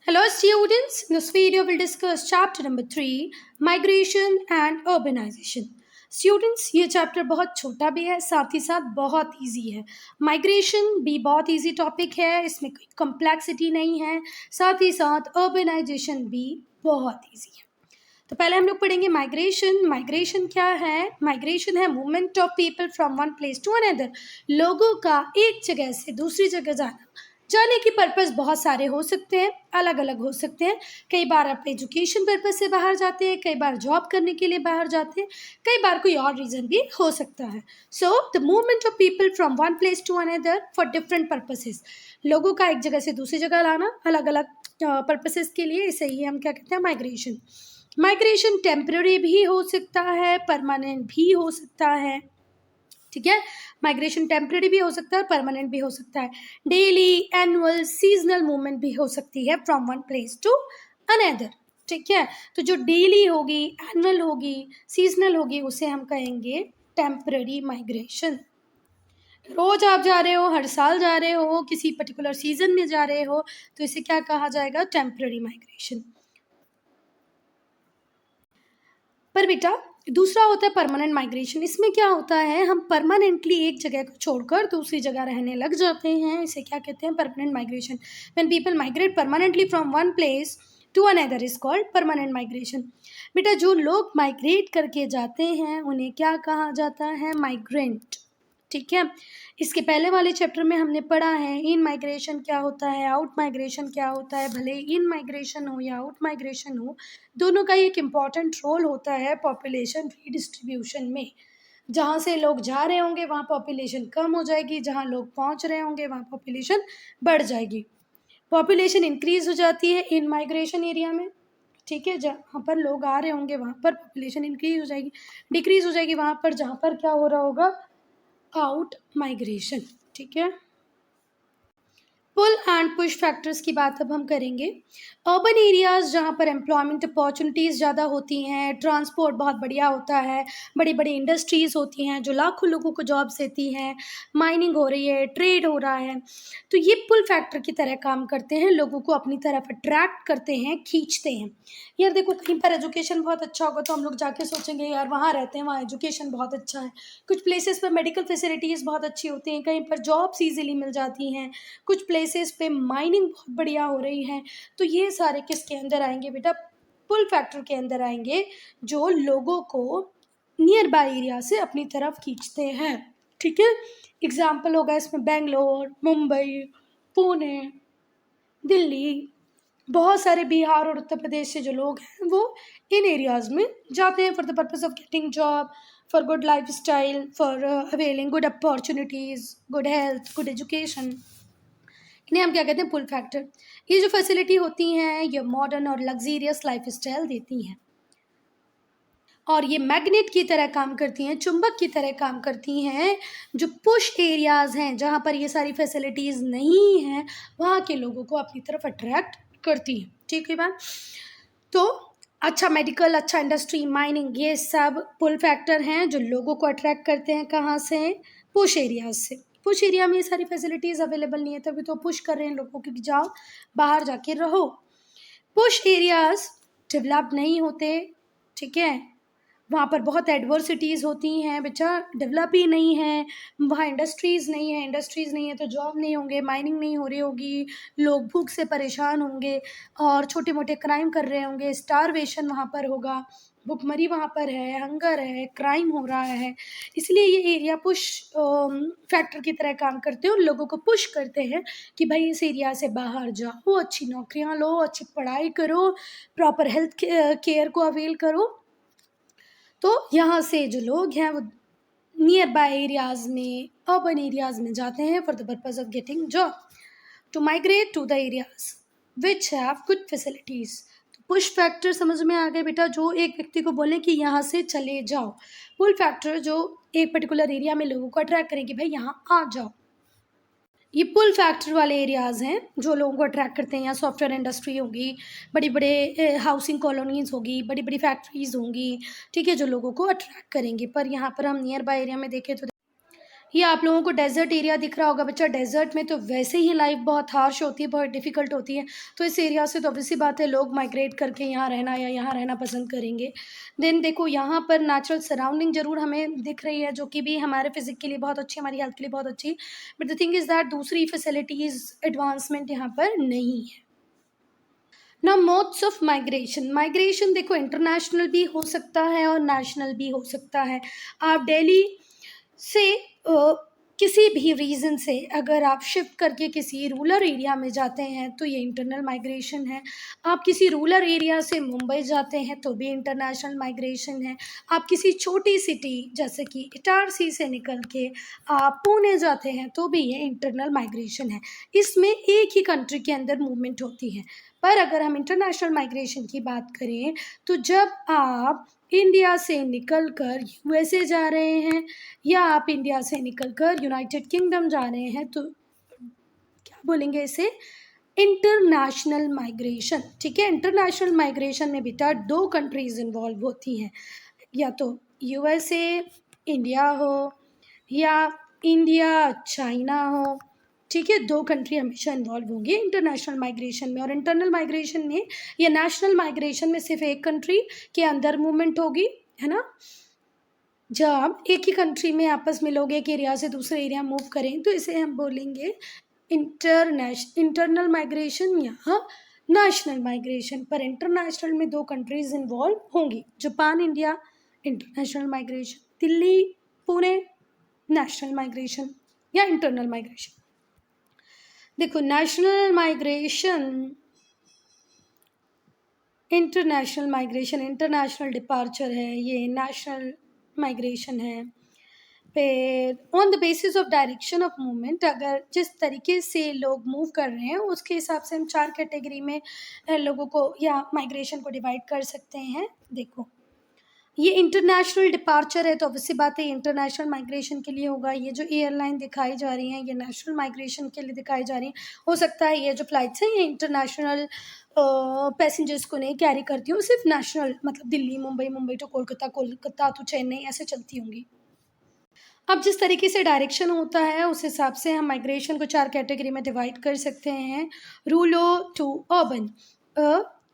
Hello students, in this video we'll discuss chapter number 3 migration and urbanization. Students ये chapter बहुत छोटा भी है साथ ही साथ बहुत इजी है। माइग्रेशन भी बहुत इजी टॉपिक है, इसमें कोई कम्प्लेक्सिटी नहीं है, साथ ही साथ अर्बनाइजेशन भी बहुत इजी है। तो पहले हम लोग पढ़ेंगे माइग्रेशन। माइग्रेशन क्या है? माइग्रेशन है movement of people from one place to another. लोगों का एक जगह से दूसरी जगह जाना। जाने की पर्पस बहुत सारे हो सकते हैं, अलग अलग हो सकते हैं। कई बार आप एजुकेशन पर्पस से बाहर जाते हैं, कई बार जॉब करने के लिए बाहर जाते हैं, कई बार कोई और रीज़न भी हो सकता है। So the movement of people from one place to another for different purposes. लोगों का एक जगह से दूसरी जगह लाना अलग अलग पर्पसेस के लिए, इसे ही हम क्या कहते हैं? माइग्रेशन। माइग्रेशन टेम्पररी भी हो सकता है, परमानेंट भी हो सकता है। ठीक है, माइग्रेशन टेम्पररी भी हो सकता है, परमानेंट भी हो सकता है। डेली, एनुअल, सीजनल मूवमेंट भी हो सकती है from one place to another. ठीक है, तो जो डेली होगी, एनुअल होगी, सीजनल होगी, उसे हम कहेंगे टेम्पररी माइग्रेशन। रोज आप जा रहे हो, हर साल जा रहे हो, किसी पर्टिकुलर सीजन में जा रहे हो, तो इसे क्या कहा जाएगा? Temporary migration. पर बेटा दूसरा होता है परमानेंट माइग्रेशन। इसमें क्या होता है, हम परमानेंटली एक जगह को छोड़कर दूसरी जगह रहने लग जाते हैं, इसे क्या कहते हैं? Permanent migration. When people migrate permanently from one place to another is called permanent migration. बेटा जो लोग माइग्रेट करके जाते हैं उन्हें क्या कहा जाता है? माइग्रेंट। ठीक है, इसके पहले वाले चैप्टर में हमने पढ़ा है इन माइग्रेशन क्या होता है, आउट माइग्रेशन क्या होता है। भले इन माइग्रेशन हो या आउट माइग्रेशन हो, दोनों का एक इम्पॉर्टेंट रोल होता है पॉपुलेशन रीडिस्ट्रीब्यूशन में। जहाँ से लोग जा रहे होंगे वहाँ पॉपुलेशन कम हो जाएगी, जहाँ लोग पहुँच रहे होंगे वहाँ पॉपुलेशन बढ़ जाएगी। पॉपुलेशन इंक्रीज हो जाती है इन माइग्रेशन एरिया में। ठीक है, जहाँ पर लोग आ रहे होंगे वहाँ पर पॉपुलेशन इंक्रीज हो जाएगी। डिक्रीज हो जाएगी वहाँ पर जहाँ पर क्या हो रहा होगा? Out migration. ठीक है, पुल एंड पुश फैक्टर्स की बात अब हम करेंगे। अर्बन एरियाज़ जहाँ पर एम्प्लॉयमेंट अपॉर्चुनिटीज़ ज़्यादा होती हैं, ट्रांसपोर्ट बहुत बढ़िया होता है, बड़ी बड़ी इंडस्ट्रीज़ होती हैं जो लाखों लोगों को जॉब्स देती हैं, माइनिंग हो रही है, ट्रेड हो रहा है, तो ये पुल फैक्टर की तरह काम करते हैं, लोगों को अपनी तरफ अट्रैक्ट करते हैं, खींचते हैं। यार देखो, कहीं पर एजुकेशन बहुत अच्छा होगा तो हम लोग जाके सोचेंगे यार वहाँ रहते हैं, वहाँ एजुकेशन बहुत अच्छा है। कुछ प्लेसेस पर मेडिकल फैसिलिटीज़ बहुत अच्छी होती हैं, कहीं पर जॉब्स ईजिली मिल जाती हैं, कुछ प्लेसेस पे माइनिंग बहुत बढ़िया हो रही है। तो ये सारे किसके अंदर आएंगे बेटा? पुल फैक्टर के अंदर आएंगे, जो लोगों को नियर बाय एरिया से अपनी तरफ खींचते हैं। ठीक है, एग्जाम्पल होगा इसमें बेंगलोर, मुंबई, पुणे, दिल्ली, बहुत सारे बिहार और उत्तर प्रदेश से जो लोग हैं वो इन एरियाज़ में जाते हैं for the purpose of getting job, for good life style, for availing good opportunities, good health, good education. इन्हें हम क्या कहते हैं? Pull factor. ये जो फैसिलिटी होती हैं ये मॉडर्न और लग्जीरियस लाइफ स्टाइल देती हैं, और ये मैग्नेट की तरह काम करती हैं, चुंबक की तरह काम करती हैं। जो पुश एरियाज़ हैं जहाँ पर ये सारी फैसिलिटीज़ नहीं हैं, वहाँ के लोगों को अपनी तरफ अट्रैक्ट करती हैं। ठीक है बात? तो अच्छा मेडिकल, अच्छा इंडस्ट्री, माइनिंग, ये सब पुल फैक्टर हैं जो लोगों को अट्रैक्ट करते हैं। कहाँ से? पुश एरियाज से। पुश एरिया में ये सारी फैसिलिटीज़ अवेलेबल नहीं है, तभी तो पुश कर रहे हैं लोगों को कि जाओ बाहर जाके रहो। पुश एरियाज डेवलप नहीं होते। ठीक है, वहाँ पर बहुत एडवर्सिटीज़ होती हैं, बच्चा डेवलप ही नहीं है, वहाँ इंडस्ट्रीज़ नहीं है, इंडस्ट्रीज़ नहीं है तो जॉब नहीं होंगे, माइनिंग नहीं हो रही होगी, लोग भूख से परेशान होंगे और छोटे मोटे क्राइम कर रहे होंगे, स्टारवेशन वहाँ पर होगा, भुखमरी वहाँ पर है, हंगर है, क्राइम हो रहा है। इसलिए ये एरिया पुश फैक्टर की तरह काम करते हैं और लोगों को पुश करते हैं कि भाई इस एरिया से बाहर जाओ, अच्छी नौकरियाँ लो, अच्छी पढ़ाई करो, प्रॉपर हेल्थ केयर को अवेल करो। तो यहाँ से जो लोग हैं वो नियर बाय एरियाज़ में, अर्बन एरियाज़ में जाते हैं for the purpose of getting job, to migrate to the areas which have good facilities. तो पुश फैक्टर समझ में आ गए बेटा, जो एक व्यक्ति को बोले कि यहाँ से चले जाओ। पुल फैक्टर जो एक पर्टिकुलर एरिया में लोगों को अट्रैक्ट करेंगे, भाई यहाँ आ जाओ। ये पुल फैक्टर वाले एरियाज़ हैं जो लोगों को अट्रैक्ट करते हैं। यहाँ सॉफ्टवेयर इंडस्ट्री होगी, बड़ी बड़े हाउसिंग कॉलोनीज़ होगी, बड़ी बड़ी फैक्ट्रीज़ होंगी। ठीक है, जो लोगों को अट्रैक्ट करेंगे। पर यहाँ पर हम नियर बाय एरिया में देखें तो ये आप लोगों को डेज़र्ट एरिया दिख रहा होगा बच्चा। डेज़र्ट में तो वैसे ही लाइफ बहुत हार्श होती है, बहुत डिफ़िकल्ट होती है, तो इस एरिया से तो ऑब्वियस सी बात है लोग माइग्रेट करके यहाँ रहना या यहाँ रहना पसंद करेंगे। देन देखो यहाँ पर नेचुरल सराउंडिंग ज़रूर हमें दिख रही है, जो कि भी हमारे फिज़िक के लिए बहुत अच्छी, हमारी हेल्थ के लिए बहुत अच्छी, but the thing is that दूसरी फैसिलिटीज़ एडवांसमेंट यहाँ पर नहीं है। ना मोड्स ऑफ माइग्रेशन, माइग्रेशन देखो इंटरनेशनल भी हो सकता है और नेशनल भी हो सकता है। आप दिल्ली से किसी भी रीज़न से अगर आप शिफ्ट करके किसी रूरल एरिया में जाते हैं तो ये इंटरनल माइग्रेशन है। आप किसी रूरल एरिया से मुंबई जाते हैं तो भी इंटरनेशनल माइग्रेशन है। आप किसी छोटी सिटी जैसे कि इटारसी से निकल के आप पुणे जाते हैं तो भी ये इंटरनल माइग्रेशन है। इसमें एक ही कंट्री के अंदर मूवमेंट होती है। पर अगर हम इंटरनेशनल माइग्रेशन की बात करें तो जब आप इंडिया से निकलकर यूएसए जा रहे हैं या आप इंडिया से निकलकर यूनाइटेड किंगडम जा रहे हैं तो क्या बोलेंगे इसे, इंटरनेशनल माइग्रेशन। ठीक है, इंटरनेशनल माइग्रेशन में बेटा 2 कंट्रीज इन्वॉल्व होती हैं, या तो यूएसए इंडिया हो या इंडिया चाइना हो। ठीक है, 2 कंट्री हमेशा इन्वॉल्व होंगी इंटरनेशनल माइग्रेशन में। और इंटरनल माइग्रेशन में या नेशनल माइग्रेशन में सिर्फ एक कंट्री के अंदर मूवमेंट होगी, है ना। जब एक ही कंट्री में आपस में लोग एक एरिया से दूसरे एरिया मूव करें तो इसे हम बोलेंगे इंटरनल माइग्रेशन या नेशनल माइग्रेशन। पर इंटरनेशनल में 2 कंट्रीज इन्वॉल्व होंगी, Japan India international migration, Delhi Pune national migration या इंटरनल माइग्रेशन। देखो national migration, international migration, international departure है, ये नेशनल माइग्रेशन है। फिर on the basis of direction of movement, अगर जिस तरीके से लोग मूव कर रहे हैं उसके हिसाब से हम 4 कैटेगरी में लोगों को या माइग्रेशन को डिवाइड कर सकते हैं। देखो ये इंटरनेशनल डिपार्चर है तो ऑब्वियसली बात है इंटरनेशनल माइग्रेशन के लिए होगा। ये जो एयरलाइन दिखाई जा रही हैं ये नेशनल माइग्रेशन के लिए दिखाई जा रही हैं। हो सकता है ये जो फ्लाइट्स हैं ये इंटरनेशनल पैसेंजर्स को नहीं कैरी करती हूँ, सिर्फ नेशनल, मतलब दिल्ली मुंबई, मुंबई टू कोलकाता, कोलकाता टू चेन्नई ऐसे चलती होंगी। अब जिस तरीके से डायरेक्शन होता है उस हिसाब से हम माइग्रेशन को 4 कैटेगरी में डिवाइड कर सकते हैं। Rural to urban,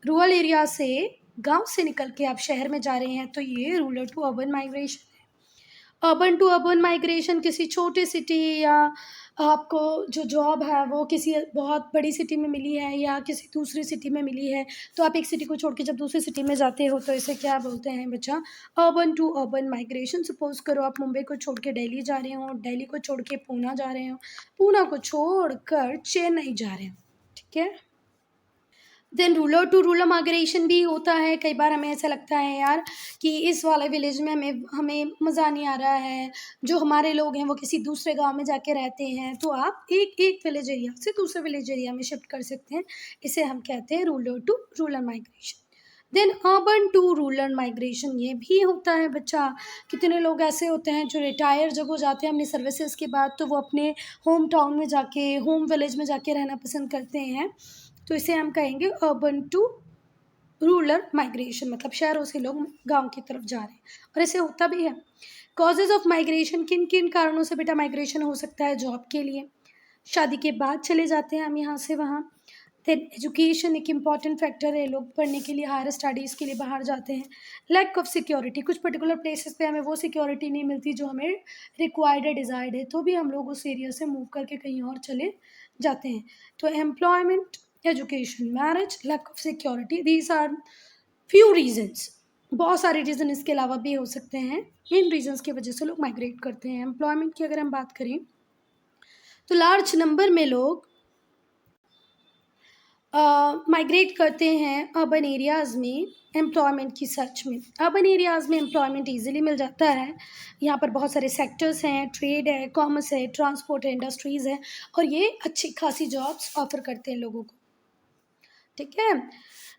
rural area से, गांव से निकल के आप शहर में जा रहे हैं तो ये रूरल टू अर्बन माइग्रेशन है। अर्बन टू अर्बन माइग्रेशन किसी छोटे सिटी या आपको जो जॉब है वो किसी बहुत बड़ी सिटी में मिली है या किसी दूसरी सिटी में मिली है तो आप एक सिटी को छोड़ के जब दूसरी सिटी में जाते हो तो इसे क्या बोलते हैं बच्चा, urban to urban migration. Suppose करो आप मुंबई को छोड़ के दिल्ली जा रहे हो, दिल्ली को छोड़ के पूना जा रहे हो, पूना को छोड़ कर चेन्नई जा रहे हो। ठीक है, then rural to rural migration भी होता है। कई बार हमें ऐसा लगता है यार कि इस वाले विलेज में हमें हमें मज़ा नहीं आ रहा है, जो हमारे लोग हैं वो किसी दूसरे गांव में जाके रहते हैं, तो आप एक एक विलेज एरिया से दूसरे विलेज एरिया में शिफ्ट कर सकते हैं। इसे हम कहते हैं rural to rural migration. Then urban to rural migration ये भी होता है बच्चा। कितने लोग ऐसे होते हैं जो रिटायर जब हो जाते हैं अपनी सर्विसेज के बाद तो वो अपने होम टाउन में जाके, होम विलेज में जाके रहना पसंद करते हैं, तो इसे हम कहेंगे अर्बन टू रूरल माइग्रेशन, मतलब शहरों से लोग गांव की तरफ जा रहे हैं। और ऐसे होता भी है। कॉजेज़ ऑफ माइग्रेशन, किन किन कारणों से बेटा माइग्रेशन हो सकता है? जॉब के लिए, शादी के बाद चले जाते हैं हम यहाँ से वहाँ। देन एजुकेशन एक इम्पॉर्टेंट फैक्टर है, लोग पढ़ने के लिए, हायर स्टडीज़ के लिए बाहर जाते हैं। लैक ऑफ सिक्योरिटी, कुछ पर्टिकुलर प्लेसेस पे हमें वो सिक्योरिटी नहीं मिलती जो हमें रिक्वायर्ड है, डिज़ायर्ड है, तो भी हम लोग उस एरिया से मूव करके कहीं और चले जाते हैं। तो employment, education, marriage, lack of security, these are few reasons. बहुत सारे रीज़न इसके अलावा भी हो सकते हैं, इन रीजन्स की वजह से लोग माइग्रेट करते हैं। एम्प्लॉयमेंट की अगर हम बात करें तो लार्ज नंबर में लोग माइग्रेट करते हैं अर्बन एरियाज़ में एम्प्लॉयमेंट की सर्च में। अर्बन एरियाज़ में एम्प्लॉयमेंट ईजिली मिल जाता है। यहाँ पर बहुत सारे सेक्टर्स हैं, ट्रेड है, कॉमर्स है, ट्रांसपोर्ट है, इंडस्ट्रीज़ है, और ये अच्छी खासी जॉब्स ऑफर करते हैं लोगों को। ठीक है,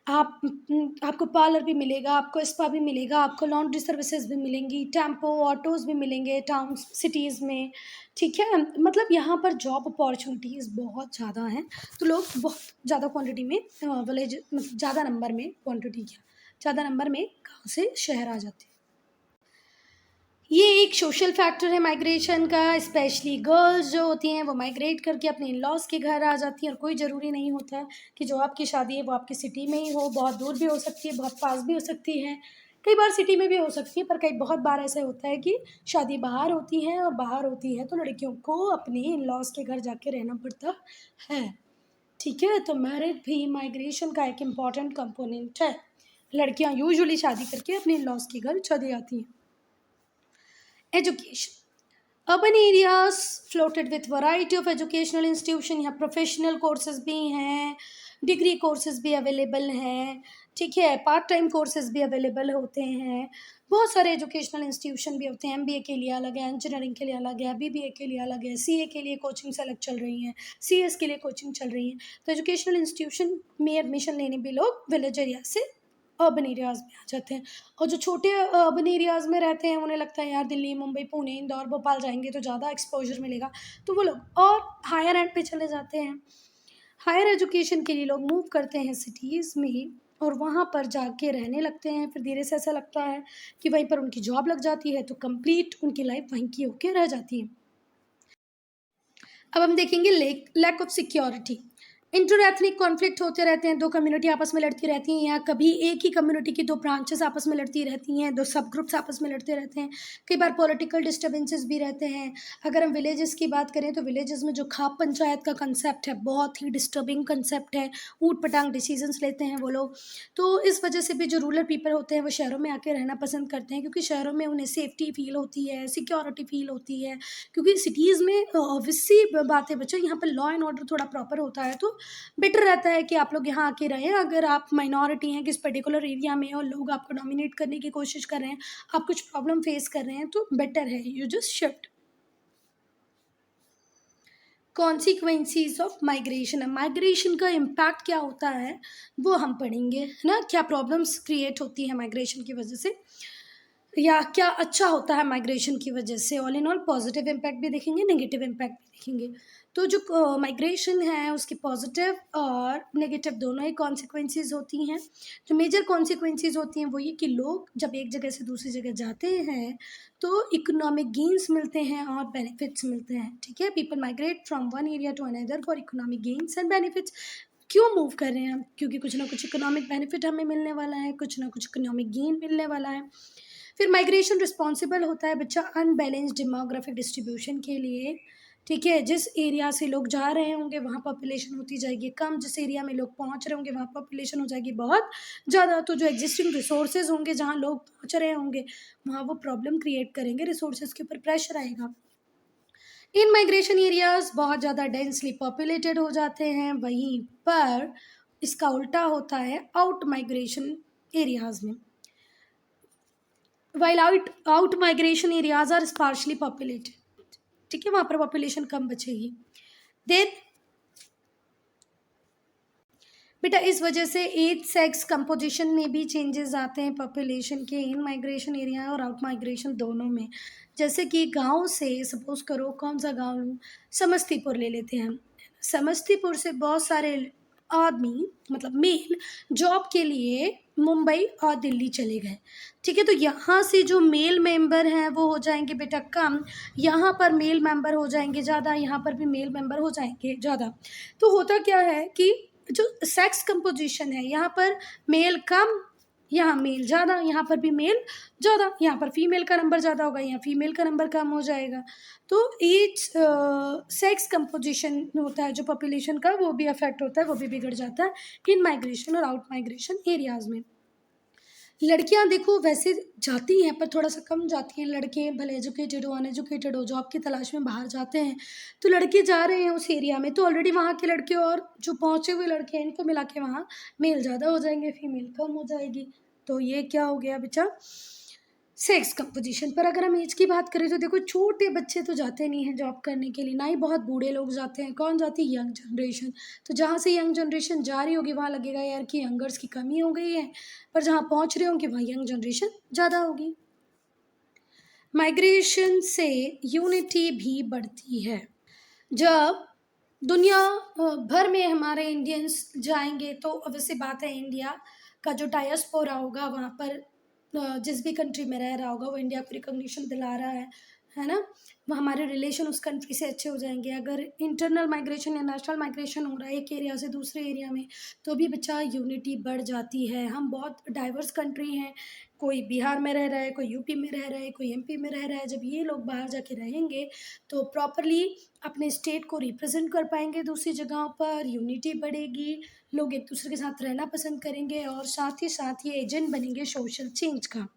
आपको पार्लर भी मिलेगा, आपको स्पा भी मिलेगा, आपको लॉन्ड्री सर्विसेज भी मिलेंगी, टेम्पो ऑटोज़ भी मिलेंगे टाउन सिटीज़ में। ठीक है, मतलब यहाँ पर जॉब अपॉर्चुनिटीज़ बहुत ज़्यादा हैं, तो लोग बहुत ज़्यादा क्वांटिटी में विलेज, मतलब ज़्यादा नंबर में, क्वांटिटी क्या, ज़्यादा नंबर में गाँव से शहर आ जाते हैं। ये एक सोशल फैक्टर है माइग्रेशन का। स्पेशली गर्ल्स जो होती हैं वो माइग्रेट करके अपने इन लॉज के घर आ जाती हैं, और कोई ज़रूरी नहीं होता है कि जो आपकी शादी है वो आपकी सिटी में ही हो, बहुत दूर भी हो सकती है, बहुत पास भी हो सकती है, कई बार सिटी में भी हो सकती है, पर कई बहुत बार ऐसा होता है कि शादी बाहर होती है, और बाहर होती है तो लड़कियों को अपने इन लॉज के घर जाके रहना पड़ता है। ठीक है, तो मैरिज भी माइग्रेशन का एक इम्पॉर्टेंट कंपोनेंट है। लड़कियां यूजुअली शादी करके अपने इन लॉज के घर चली आती हैं। Education, urban areas floated with variety of educational institution. यहाँ प्रोफेशनल कोर्सेज भी हैं, डिग्री कोर्सेज भी अवेलेबल हैं, ठीक है, पार्ट टाइम कोर्सेज भी अवेलेबल होते हैं, बहुत सारे एजुकेशनल इंस्टीट्यूशन भी होते हैं। एमबीए के लिए अलग है, इंजीनियरिंग के लिए अलग है, बीबीए के लिए अलग है, सीए के लिए कोचिंग्स अलग चल रही हैं, सीएस के लिए कोचिंग चल रही हैं। तो एजुकेशनल इंस्टीट्यूशन में एडमिशन लेने भी लोग विलेज एरिया से अर्बन एरियाज़ में आ जाते हैं। और जो छोटे अर्बन एरियाज़ में रहते हैं उन्हें लगता है यार दिल्ली, मुंबई, पुणे, इंदौर, भोपाल जाएंगे तो ज़्यादा एक्सपोजर मिलेगा, तो वो लोग और हायर एंड पे चले जाते हैं। हायर एजुकेशन के लिए लोग मूव करते हैं सिटीज़ में, और वहाँ पर जाके रहने लगते हैं। फिर धीरे से ऐसा लगता है कि वहीं पर उनकी जॉब लग जाती है, तो कंप्लीट उनकी लाइफ वहीं की होके रह जाती है। अब हम देखेंगे lack of security. Inter ethnic conflict होते रहते हैं, दो कम्युनिटी आपस में लड़ती रहती हैं, या कभी एक ही कम्युनिटी की दो ब्रांचेस आपस में लड़ती रहती हैं, दो सब ग्रुप्स आपस में लड़ते रहते हैं। कई बार पॉलिटिकल डिस्टर्बेंसेस भी रहते हैं। अगर हम विलेजेस की बात करें तो विलेजेस में जो खाप पंचायत का कंसेप्ट है बहुत ही डिस्टर्बिंग कंसेप्ट है, ऊट पटांग डिसीजंस लेते हैं वो लोग। तो इस वजह से भी जो रूरल पीपल होते हैं वो शहरों में आके रहना पसंद करते हैं, क्योंकि शहरों में उन्हें सेफ्टी फील होती है, सिक्योरिटी फील होती है। क्योंकि सिटीज़ में ऑब्वियसली बात है बच्चों, यहाँ पर लॉ एंड ऑर्डर थोड़ा प्रॉपर होता है, तो बेटर रहता है कि आप लोग यहाँ आके रहें। अगर आप माइनॉरिटी हैं किस पर्टिकुलर एरिया में और लोग आपको डोमिनेट करने की कोशिश कर रहे हैं, आप कुछ प्रॉब्लम फेस कर रहे हैं, तो बेटर है you just shift. Consequences of migration, migration का इम्पैक्ट क्या होता है वो हम पढ़ेंगे, है ना। क्या प्रॉब्लम्स क्रिएट होती है माइग्रेशन की वजह से, या क्या अच्छा होता है माइग्रेशन की वजह से। All in all positive impact भी देखेंगे, नेगेटिव इम्पैक्ट भी देखेंगे। तो जो माइग्रेशन है उसकी पॉजिटिव और नेगेटिव दोनों ही कॉन्सिक्वेंसीज होती हैं। जो मेजर कॉन्सिक्वेंसीज होती हैं वो ये कि लोग जब एक जगह से दूसरी जगह जाते हैं तो इकोनॉमिक गेन्स मिलते हैं और बेनिफिट्स मिलते हैं, ठीक है। People migrate from one area to another for economic gains and benefits. क्यों मूव कर रहे हैं हम, क्योंकि कुछ ना कुछ इकोनॉमिक बेनिफिट हमें मिलने वाला है, कुछ ना कुछ इकोनॉमिक गेन मिलने वाला है। फिर माइग्रेशन रिस्पॉन्सिबल होता है बच्चा अनबैलेंस्ड डेमोग्राफिक डिस्ट्रीब्यूशन के लिए, ठीक है। जिस एरिया से लोग जा रहे होंगे वहाँ पॉपुलेशन होती जाएगी कम, जिस एरिया में लोग पहुँच रहे होंगे वहाँ पॉपुलेशन हो जाएगी बहुत ज़्यादा। तो जो एग्जिस्टिंग रिसोर्सेज होंगे जहाँ लोग पहुँच रहे होंगे वहाँ वो प्रॉब्लम क्रिएट करेंगे, रिसोर्सेज के ऊपर प्रेशर आएगा। इन माइग्रेशन एरियाज बहुत ज़्यादा डेंसली पॉपुलेटेड हो जाते हैं, वहीं पर इसका उल्टा होता है आउट माइग्रेशन एरियाज में। while out migration areas are sparsely populated, ठीक है, वहाँ पर पॉपुलेशन कम बचेगी। देन बेटा इस वजह से एज सेक्स कंपोजिशन में भी चेंजेस आते हैं पॉपुलेशन के, इन माइग्रेशन एरिया और आउट माइग्रेशन दोनों में। जैसे कि गांव से सपोज करो, कौन सा गांव लूँ, समस्तीपुर ले लेते हैं हम। समस्तीपुर से बहुत सारे आदमी मतलब मेल जॉब के लिए मुंबई और दिल्ली चले गए, ठीक है। तो यहाँ से जो मेल मेंबर हैं वो हो जाएंगे बेटा कम, यहाँ पर मेल मेंबर हो जाएंगे ज़्यादा, यहाँ पर भी मेल मेंबर हो जाएंगे ज़्यादा। तो होता क्या है कि जो सेक्स कंपोजिशन है यहाँ पर मेल कम, यहाँ मेल ज़्यादा, यहाँ पर भी मेल ज़्यादा, यहाँ पर फीमेल का नंबर ज़्यादा होगा, यहाँ फीमेल का नंबर कम हो जाएगा। तो ईच सेक्स कंपोजिशन होता है जो पॉपुलेशन का वो भी अफेक्ट होता है, वो भी बिगड़ जाता है इन माइग्रेशन और आउट माइग्रेशन एरियाज़ में। लड़कियां देखो वैसे जाती हैं पर थोड़ा सा कम जाती हैं, लड़के भले एजुकेटेड हो अनएजुकेटेड हो जॉब की तलाश में बाहर जाते हैं। तो लड़के जा रहे हैं उस एरिया में तो ऑलरेडी वहाँ के लड़के और जो पहुँचे हुए लड़के हैं इनको मिला के वहाँ मेल ज़्यादा हो जाएंगे, फीमेल कम हो जाएगी। तो ये क्या हो गया बच्चा, सेक्स कंपोजिशन। पर अगर हम एज की बात करें तो देखो छोटे बच्चे तो जाते नहीं हैं जॉब करने के लिए, ना ही बहुत बूढ़े लोग जाते हैं। कौन जाती है, यंग जनरेशन। तो जहाँ से यंग जनरेशन जा रही होगी वहाँ लगेगा यार कि यंगर्स की कमी हो गई है, पर जहाँ पहुँच रहे होंगे वहाँ यंग जनरेशन ज़्यादा होगी। माइग्रेशन से यूनिटी भी बढ़ती है। जब दुनिया भर में हमारे इंडियंस जाएंगे तो ऑब्वियसली बात है इंडिया का जो डायस्पोरा होगा वहाँ पर जिस भी कंट्री में रह रहा होगा वो इंडिया को रिकॉग्निशन दिला रहा है ना, वो हमारे रिलेशन उस कंट्री से अच्छे हो जाएंगे। अगर इंटरनल माइग्रेशन या नेशनल माइग्रेशन हो रहा है एक एरिया से दूसरे एरिया में, तो भी बच्चा यूनिटी बढ़ जाती है। हम बहुत डाइवर्स कंट्री हैं, कोई बिहार में रह रहा है, कोई यूपी में रह रहा है, कोई एमपी में रह रहा है। जब ये लोग बाहर जाके रहेंगे तो प्रॉपरली अपने स्टेट को रिप्रेजेंट कर पाएंगे दूसरी जगहों पर, यूनिटी बढ़ेगी, लोग एक दूसरे के साथ रहना पसंद करेंगे और साथ ही साथ ये एजेंट बनेंगे सोशल चेंज का।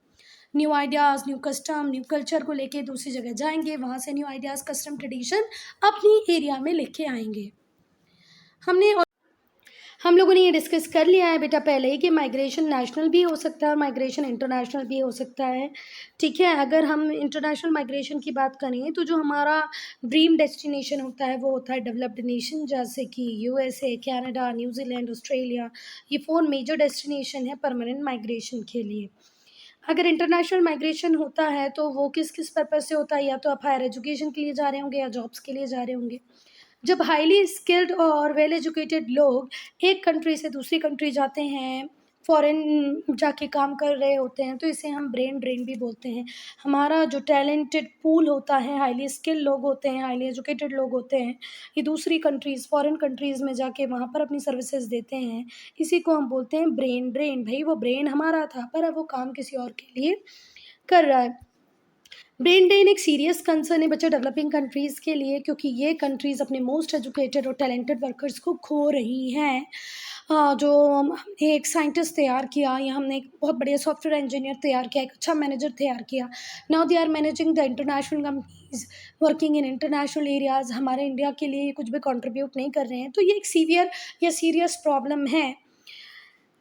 New ideas, new custom, new culture को लेके दूसरी जगह जाएंगे, वहाँ से न्यू आइडियाज़, कस्टम, ट्रेडिशन अपनी एरिया में लेके आएंगे। हम लोगों ने ये डिस्कस कर लिया है बेटा पहले ही कि माइग्रेशन नेशनल भी हो सकता है और माइग्रेशन इंटरनेशनल भी हो सकता है। ठीक है, अगर हम इंटरनेशनल माइग्रेशन की बात करें तो जो हमारा ड्रीम डेस्टिनेशन होता है वो होता है डेवलप्ड नेशन, जैसे कि यूएसए, कनाडा, न्यूजीलैंड, ऑस्ट्रेलिया। ये 4 मेजर डेस्टिनेशन है परमानेंट माइग्रेशन के लिए। अगर इंटरनेशनल माइग्रेशन होता है तो वो किस किस पर्पज़ से होता है, या तो आप हायर एजुकेशन के लिए जा रहे होंगे या जॉब्स के लिए जा रहे होंगे। जब हाईली स्किल्ड और वेल एजुकेटेड लोग एक कंट्री से दूसरी कंट्री जाते हैं, फॉरेन जाके काम कर रहे होते हैं, तो इसे हम ब्रेन ड्रेन भी बोलते हैं। हमारा जो टैलेंटेड पूल होता है, हाईली स्किल्ड लोग होते हैं, हाईली एजुकेटेड लोग होते हैं, ये दूसरी कंट्रीज़, फॉरेन कंट्रीज़ में जाके वहाँ पर अपनी सर्विसेज देते हैं। इसी को हम बोलते हैं ब्रेन ड्रेन। भाई वो ब्रेन हमारा था पर अब वो काम किसी और के लिए कर रहा है। ब्रेन ड्रेन एक सीरियस कंसर्न है बच्चा डेवलपिंग कंट्रीज़ के लिए, क्योंकि ये कंट्रीज़ अपने मोस्ट एजुकेटेड और टैलेंटेड वर्कर्स को खो रही हैं। जो हमने एक साइंटिस्ट तैयार किया या हमने एक बहुत बढ़िया सॉफ्टवेयर इंजीनियर तैयार किया, एक अच्छा मैनेजर तैयार किया, now they are managing the international companies working in international areas, हमारे इंडिया के लिए कुछ भी कंट्रीब्यूट नहीं कर रहे हैं। तो ये एक सीवियर या सीरियस प्रॉब्लम है।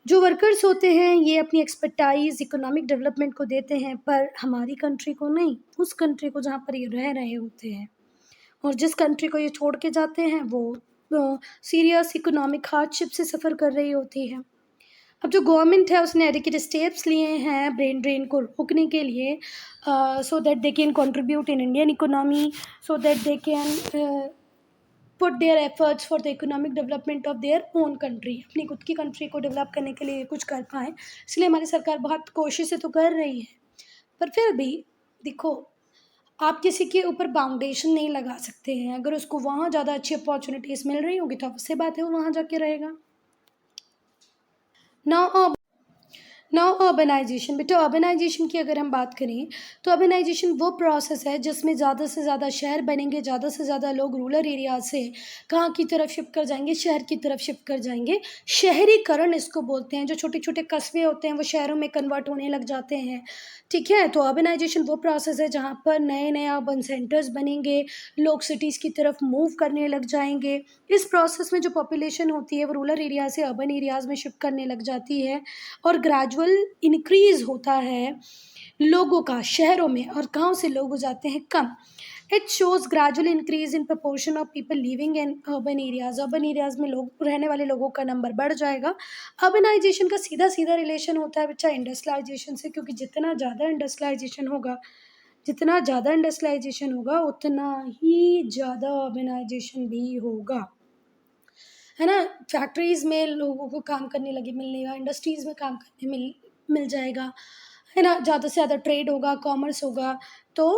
जो वर्कर्स होते हैं ये अपनी एक्सपर्टाइज़ इकोनॉमिक डेवलपमेंट को देते हैं, पर हमारी कंट्री को नहीं, उस कंट्री को जहाँ पर ये रह रहे होते हैं। और जिस कंट्री को ये छोड़ के जाते हैं वो सीरियस इकोनॉमिक हार्डशिप से सफ़र कर रही होती है। अब जो गवर्नमेंट है उसने एडिक्वेट स्टेप्स लिए हैं ब्रेन ड्रेन को रोकने के लिए, so that they can contribute in Indian economy, so that they can put their efforts for the economic development of their own country. अपनी खुद की कंट्री को डेवलप करने के लिए कुछ कर पाएँ, इसलिए हमारी सरकार बहुत कोशिशें तो कर रही है। पर फिर भी देखो, आप किसी के ऊपर बाउंडेशन नहीं लगा सकते हैं। अगर उसको वहाँ ज़्यादा अच्छी अपॉर्चुनिटीज़ मिल रही होंगी तो ऑब्वियस सी बात है वो वहाँ जाके रहेगा। नाउ अर्बनाइजेशन, बेटा अर्बनाइजेशन की अगर हम बात करें तो अर्बनाइजेशन वो प्रोसेस है जिसमें ज़्यादा से ज़्यादा शहर बनेंगे, ज़्यादा से ज़्यादा लोग रूरल एरिया से कहाँ की तरफ शिफ्ट कर जाएंगे, शहर की तरफ शिफ्ट कर जाएंगे। शहरीकरण इसको बोलते हैं। जो छोटे छोटे कस्बे होते हैं वो शहरों में कन्वर्ट होने लग जाते हैं। ठीक है, तो अर्बनाइजेशन वो प्रोसेस है जहाँ पर नए नए अर्बन सेंटर्स बनेंगे, लोग सिटीज़ की तरफ मूव करने लग जाएंगे। इस प्रोसेस में जो पॉपुलेशन होती है वो रूरल एरिया से अर्बन एरियाज़ में शिफ्ट करने लग जाती है और ग्रेजुअल इंक्रीज़ होता है लोगों का शहरों में, और गाँव से लोग हो जाते हैं कम। It shows gradual increase in proportion of people living in urban areas. Urban areas में लोग रहने वाले लोगों का नंबर बढ़ जाएगा। अर्बनाइजेशन का सीधा सीधा रिलेशन होता है बच्चा इंडस्ट्रियलाइजेशन से, क्योंकि जितना ज़्यादा इंडस्ट्रियलाइजेशन होगा उतना ही ज़्यादा अर्बनाइजेशन भी होगा, है ना। फैक्ट्रीज़ में लोगों को काम करने लगे मिलने, इंडस्ट्रीज़ में काम करने मिल जाएगा, है ना। ज़्यादा से ज़्यादा ट्रेड होगा, कॉमर्स होगा, तो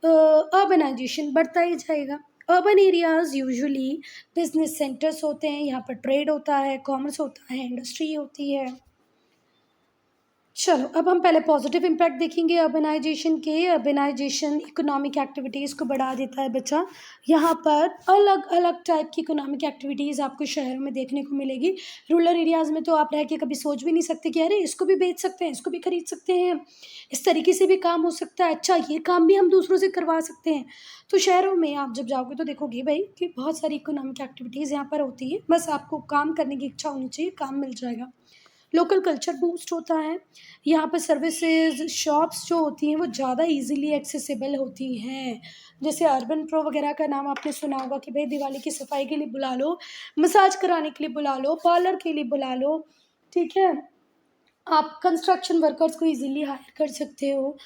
अर्बनाइजेशन बढ़ता ही जाएगा। Urban areas usually business centres होते हैं, यहाँ पर ट्रेड होता है, कॉमर्स होता है, इंडस्ट्री होती है। चलो अब हम पहले पॉजिटिव इम्पैक्ट देखेंगे अर्बनाइजेशन के। अर्बनाइजेशन इकोनॉमिक एक्टिविटीज़ को बढ़ा देता है बच्चा। यहाँ पर अलग अलग टाइप की इकोनॉमिक एक्टिविटीज़ आपको शहरों में देखने को मिलेगी। रूरल एरियाज़ में तो आप रह के कभी सोच भी नहीं सकते कि अरे इसको भी बेच सकते हैं, इसको भी खरीद सकते हैं, इस तरीके से भी काम हो सकता है, अच्छा ये काम भी हम दूसरों से करवा सकते हैं। तो शहरों में आप जब जाओगे तो देखोगे भाई कि बहुत सारी इकोनॉमिक एक्टिविटीज़ यहाँ पर होती है, बस आपको काम करने की इच्छा होनी चाहिए, काम मिल जाएगा। लोकल कल्चर बूस्ट होता है। यहाँ पर सर्विसेज शॉप्स जो होती हैं वो ज़्यादा इजीली एक्सेसिबल होती हैं। जैसे अर्बन प्रो वगैरह का नाम आपने सुना होगा कि भाई दिवाली की सफाई के लिए बुला लो, मसाज कराने के लिए बुला लो, पार्लर के लिए बुला लो। ठीक है, आप कंस्ट्रक्शन वर्कर्स को इजीली हायर कर सकते हो,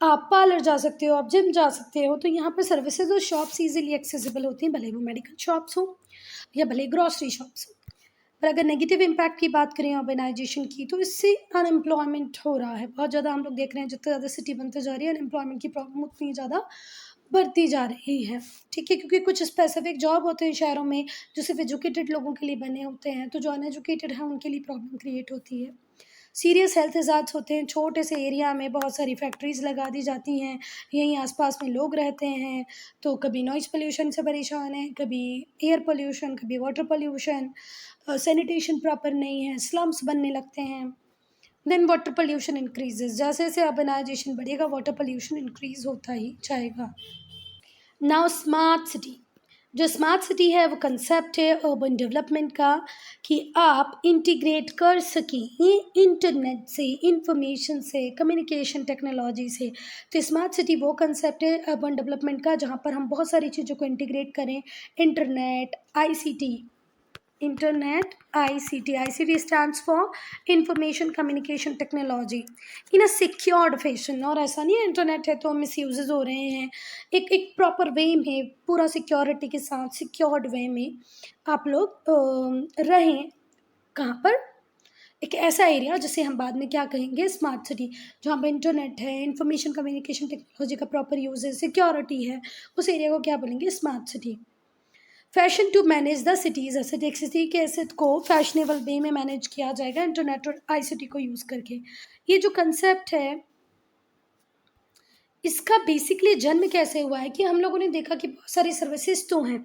आप पार्लर जा सकते हो, आप जिम जा सकते हो। तो यहाँ पर सर्विसेज और शॉप्स इजीली एक्सेसिबल होती हैं, भले वो मेडिकल शॉप्स हो या भले ग्रॉसरी शॉप्स हो। और अगर नेगेटिव इम्पैक्ट की बात करें अर्बनाइजेशन की, तो इससे अनएम्प्लॉयमेंट हो रहा है बहुत ज़्यादा। हम लोग देख रहे हैं जितने ज़्यादा सिटी बनते जा रही है, अनएम्प्लॉयमेंट की प्रॉब्लम उतनी ज़्यादा बढ़ती जा रही है। ठीक है, क्योंकि कुछ स्पेसिफिक जॉब होते हैं शहरों में जो सिर्फ एजुकेटेड लोगों के लिए बने होते हैं, तो जो अनएजुकेटेड हैं उनके लिए प्रॉब्लम क्रिएट होती है। सीरियस हेल्थ हज़ार्ड्स होते हैं, छोटे से एरिया में बहुत सारी फैक्ट्रीज़ लगा दी जाती हैं, यहीं आसपास में लोग रहते हैं, तो कभी नॉइज़ पोल्यूशन से परेशान हैं, कभी एयर पोल्यूशन, कभी वाटर पोल्यूशन, सैनिटेशन प्रॉपर नहीं है, स्लम्स बनने लगते हैं। देन वाटर पोल्यूशन इंक्रीजेज़, जैसे-जैसे अर्बनाइजेशन बढ़ेगा वाटर पोल्यूशन इंक्रीज़ होता ही जाएगा। नाउ स्मार्ट सिटी, जो स्मार्ट सिटी है वो कंसेप्ट है अर्बन डेवलपमेंट का, कि आप इंटीग्रेट कर सकें इंटरनेट से, इंफॉर्मेशन से, कम्युनिकेशन टेक्नोलॉजी से। तो स्मार्ट सिटी वो कंसेप्ट है अर्बन डेवलपमेंट का जहाँ पर हम बहुत सारी चीज़ों को इंटीग्रेट करें, internet, ICT, internet, ICT stands for information communication technology in a secured fashion. और ऐसा नहीं है इंटरनेट है तो मिसयूजेस हो रहे हैं, एक प्रॉपर वे में, पूरा सिक्योरिटी के साथ सिक्योर्ड वे में आप लोग रहें। कहाँ पर? एक ऐसा एरिया जिसे हम बाद में क्या कहेंगे, स्मार्ट सिटी, जहाँ पर इंटरनेट है, इंफॉर्मेशन कम्युनिकेशन टेक्नोलॉजी का प्रॉपर यूज है, सिक्योरिटी है, उस एरिया को क्या बोलेंगे, smart city. Fashion to manage the cities asset, एक सिटी के एसेट को फैशनेबल वे में मैनेज किया जाएगा इंटरनेट और ICT को यूज़ करके। ये जो कंसेप्ट है इसका बेसिकली जन्म कैसे हुआ है कि हम लोगों ने देखा कि बहुत सारी सर्विसेज तो हैं,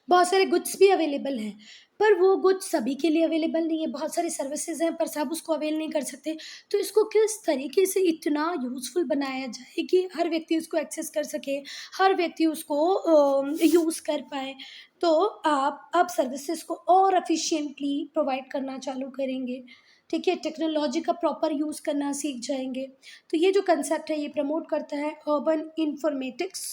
बहुत सारे गुड्स भी अवेलेबल हैं, पर वो गुड्स सभी के लिए अवेलेबल नहीं है। बहुत सारी सर्विसेज हैं पर सब उसको अवेल नहीं कर सकते। तो इसको किस तरीके से इतना यूज़फुल बनाया जाए कि हर व्यक्ति उसको एक्सेस कर सके, हर व्यक्ति उसको यूज़ कर पाए। तो आप अब सर्विसेज को और एफिशिएंटली प्रोवाइड करना चालू करेंगे। ठीक है, टेक्नोलॉजी का प्रॉपर यूज़ करना सीख जाएंगे। तो ये जो कंसेप्ट है ये प्रमोट करता है अर्बन इंफॉर्मेटिक्स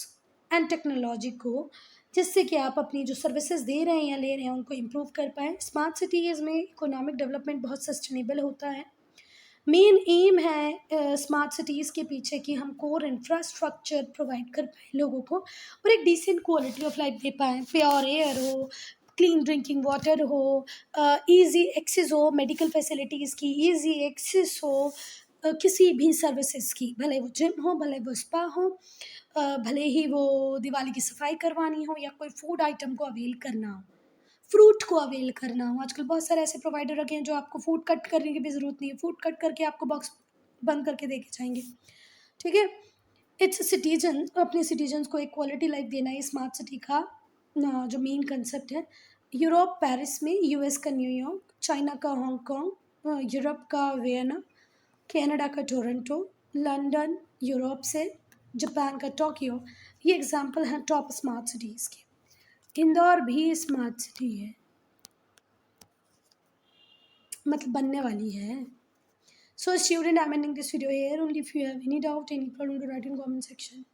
एंड टेक्नोलॉजी को, जिससे कि आप अपनी जो सर्विसेज दे रहे हैं या ले रहे हैं उनको इम्प्रूव कर पाएँ। स्मार्ट सिटीज़ में इकोनॉमिक डेवलपमेंट बहुत सस्टेनेबल होता है। मेन एम है स्मार्ट सिटीज़ के पीछे कि हम कोर इंफ्रास्ट्रक्चर प्रोवाइड कर पाएँ लोगों को और एक डिसेंट क्वालिटी ऑफ लाइफ दे पाएँ। प्योर एयर हो, क्लीन ड्रिंकिंग वाटर हो, ईज़ी एक्सेस हो मेडिकल फैसिलिटीज़ की, ईज़ी एक्सेस हो किसी भी सर्विसेज की, भले वो जिम हो, भले वो स्पा हो, भले ही वो दिवाली की सफाई करवानी हो या कोई फूड आइटम को अवेल करना हो, फ्रूट को अवेल करना हो। आजकल बहुत सारे ऐसे प्रोवाइडर रखे हैं जो आपको फूड कट करने की भी ज़रूरत नहीं है, फूड कट करके आपको बॉक्स बंद करके दे के जाएँगे। ठीक है? इट्स सिटीजन, अपने सिटीजन्स को एक क्वालिटी लाइफ देना है स्मार्ट सिटी का जो मेन कंसेप्ट है। यूरोप पेरिस में, US का न्यूयॉर्क, चाइना का हांगकांग, यूरोप का वियना, कनाडा का टोरंटो, लंदन यूरोप से, जापान का टोक्यो, ये एग्जांपल हैं टॉप स्मार्ट सिटीज़ के। इंदौर भी स्मार्ट सिटी है, मतलब बनने वाली है। So student, I'm ending this video here. Only if you have any doubt, any problem, to write in comment section.